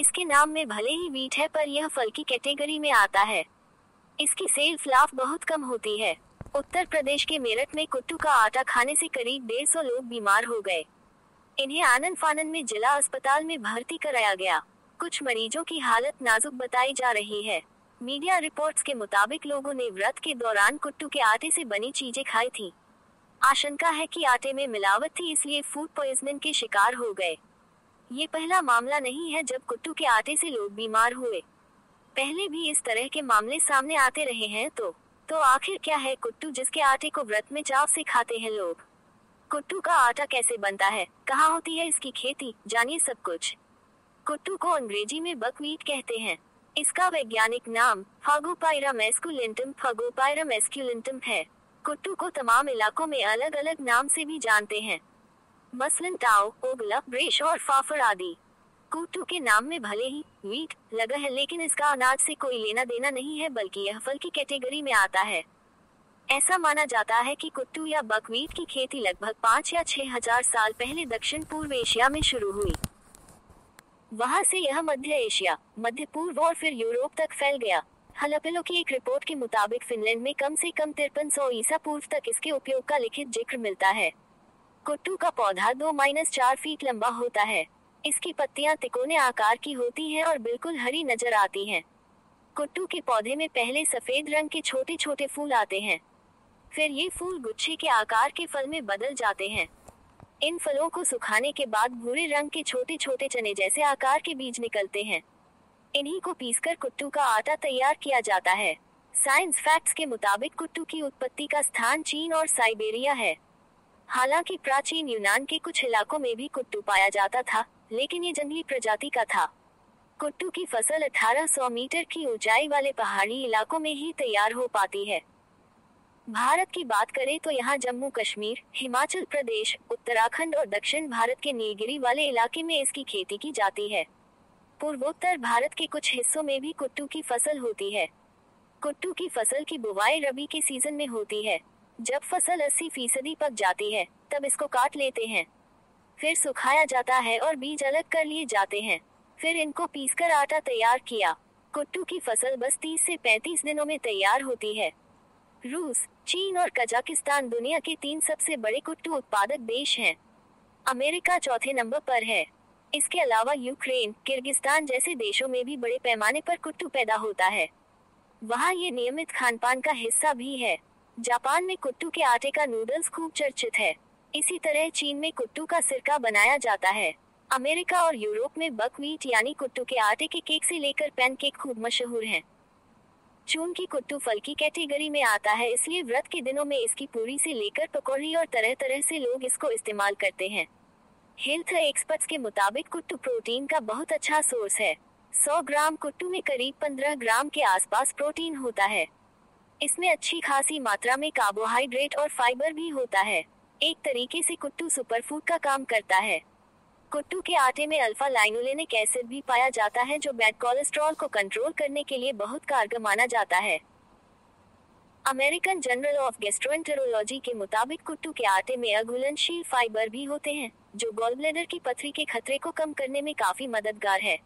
इसके नाम में भले ही वीट है पर यह फल की कैटेगरी में आता है। इसकी सेल्फ लाइफ बहुत कम होती है। उत्तर प्रदेश के मेरठ में कुट्टू का आटा खाने से करीब 150 लोग बीमार हो गए। इन्हें आनन फानन में जिला अस्पताल में भर्ती कराया गया। कुछ मरीजों की हालत नाजुक बताई जा रही है। मीडिया रिपोर्ट्स के मुताबिक लोगों ने व्रत के दौरान कुट्टू के आटे से बनी चीजें खाई थी। आशंका है कि आटे में मिलावट थी, इसलिए फूड पॉइजनिंग के शिकार हो गए। ये पहला मामला नहीं है जब कुट्टू के आटे से लोग बीमार हुए। पहले भी इस तरह के मामले सामने आते रहे हैं। तो आखिर क्या है कुट्टू जिसके आटे को व्रत में चाव से खाते हैं लोग? कुट्टू का आटा कैसे बनता है, कहाँ होती है इसकी खेती, जानिए सब कुछ। कुट्टू को अंग्रेजी में बकव्हीट कहते हैं। इसका वैज्ञानिक नाम फागोपाइरम एस्कुलेंटम है। कुट्टू को तमाम इलाकों में अलग अलग नाम से भी जानते हैं, मसलन टाओ, ओगला, ब्रेश और फाफर आदि। कुट्टू के नाम में भले ही वीट लगा है, लेकिन इसका अनाज से कोई लेना देना नहीं है, बल्कि यह फल की कैटेगरी में आता है। ऐसा माना जाता है कि कुट्टू या बकव्हीट की खेती लगभग 5 या 6 हजार साल पहले दक्षिण पूर्व एशिया में शुरू हुई। वहां से यह मध्य एशिया, मध्य पूर्व और फिर यूरोप तक फैल गया। हलपेलो की एक रिपोर्ट के मुताबिक फिनलैंड में कम से कम 5300 ईसा पूर्व तक इसके उपयोग का लिखित जिक्र मिलता है। कुट्टू का पौधा 2-4 फीट लंबा होता है। इसकी पत्तियां तिकोने आकार की होती हैं और बिल्कुल हरी नजर आती हैं। कुट्टू के पौधे में पहले सफेद रंग के छोटे छोटे फूल आते हैं, फिर ये फूल गुच्छे के आकार के फल में बदल जाते हैं। इन फलों को सुखाने के बाद भूरे रंग के छोटे छोटे चने जैसे आकार के बीज निकलते हैं। इन्हीं को पीसकर कुट्टू का आटा तैयार किया जाता है। साइंस फैक्ट्स के मुताबिक कुट्टू की उत्पत्ति का स्थान चीन और साइबेरिया है। हालांकि प्राचीन यूनान के कुछ इलाकों में भी कुट्टू पाया जाता था, लेकिन ये जंगली प्रजाति का था। कुट्टू की फसल 1800 मीटर की ऊंचाई वाले पहाड़ी इलाकों में ही तैयार हो पाती है। भारत की बात करें तो यहाँ जम्मू कश्मीर, हिमाचल प्रदेश, उत्तराखंड और दक्षिण भारत के नीलगिरी वाले इलाके में इसकी खेती की जाती है। पूर्वोत्तर भारत के कुछ हिस्सों में भी कुट्टू की फसल होती है। कुट्टू की फसल की बुवाई रबी के सीजन में होती है। जब फसल 80% पक जाती है, तब इसको काट लेते हैं। फिर सुखाया जाता है और बीज अलग कर लिए जाते हैं। फिर इनको पीसकर आटा तैयार किया। कुट्टू की फसल बस 30 से 35 दिनों में तैयार होती है। रूस, चीन और कजाकिस्तान दुनिया के 3 सबसे बड़े कुट्टू उत्पादक देश हैं। अमेरिका चौथे नंबर पर है। इसके अलावा यूक्रेन, किर्गिस्तान जैसे देशों में भी बड़े पैमाने पर कुट्टू पैदा होता है। वहाँ ये नियमित खानपान का हिस्सा भी है। जापान में कुट्टू के आटे का नूडल्स खूब चर्चित है। इसी तरह चीन में कुट्टू का सिरका बनाया जाता है। अमेरिका और यूरोप में बकव्हीट यानी कुट्टू के आटे के केक से लेकर पैनकेक खूब मशहूर हैं। चूंकि कुट्टू फल की कैटेगरी में आता है, इसलिए व्रत के दिनों में इसकी पूरी से लेकर पकौड़ी और तरह तरह से लोग इसको इस्तेमाल करते हैं। हेल्थ एक्सपर्ट्स के मुताबिक कुट्टू प्रोटीन का बहुत अच्छा सोर्स है। 100 ग्राम कुट्टू में करीब 15 ग्राम के आसपास प्रोटीन होता है। इसमें अच्छी खासी मात्रा में कार्बोहाइड्रेट और फाइबर भी होता है। एक तरीके से कुट्टू सुपरफूड का काम करता है। कुट्टू के आटे में अल्फा लाइनोलेनिक एसिड भी पाया जाता है, जो बैड कोलेस्ट्रॉल को कंट्रोल करने के लिए बहुत कारगर माना जाता है। अमेरिकन जर्नल ऑफ गैस्ट्रोएंटेरोलॉजी के मुताबिक कुट्टू के आटे में अघुलनशील फाइबर भी होते हैं, जो गॉलब्लैडर की पथरी के खतरे को कम करने में काफी मददगार है।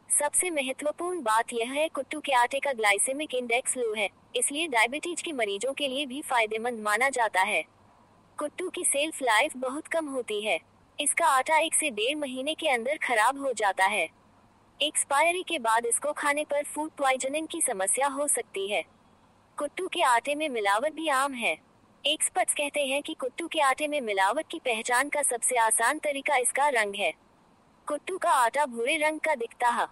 सबसे महत्वपूर्ण बात यह है कुट्टू के आटे का ग्लाइसेमिक इंडेक्स लो है, इसलिए डायबिटीज के मरीजों के लिए भी फायदेमंद माना जाता है। कुट्टू की सेल्फ लाइफ बहुत कम होती है। इसका आटा 1 से 1.5 महीने के अंदर खराब हो जाता है। एक्सपायरी के बाद इसको खाने पर फूड पॉइजनिंग की समस्या हो सकती है। कुट्टू के आटे में मिलावट भी आम है। एक्सपर्ट्स कहते हैं कि कुट्टू के आटे में मिलावट की पहचान का सबसे आसान तरीका इसका रंग है। कुट्टू का आटा भूरे रंग का दिखता है,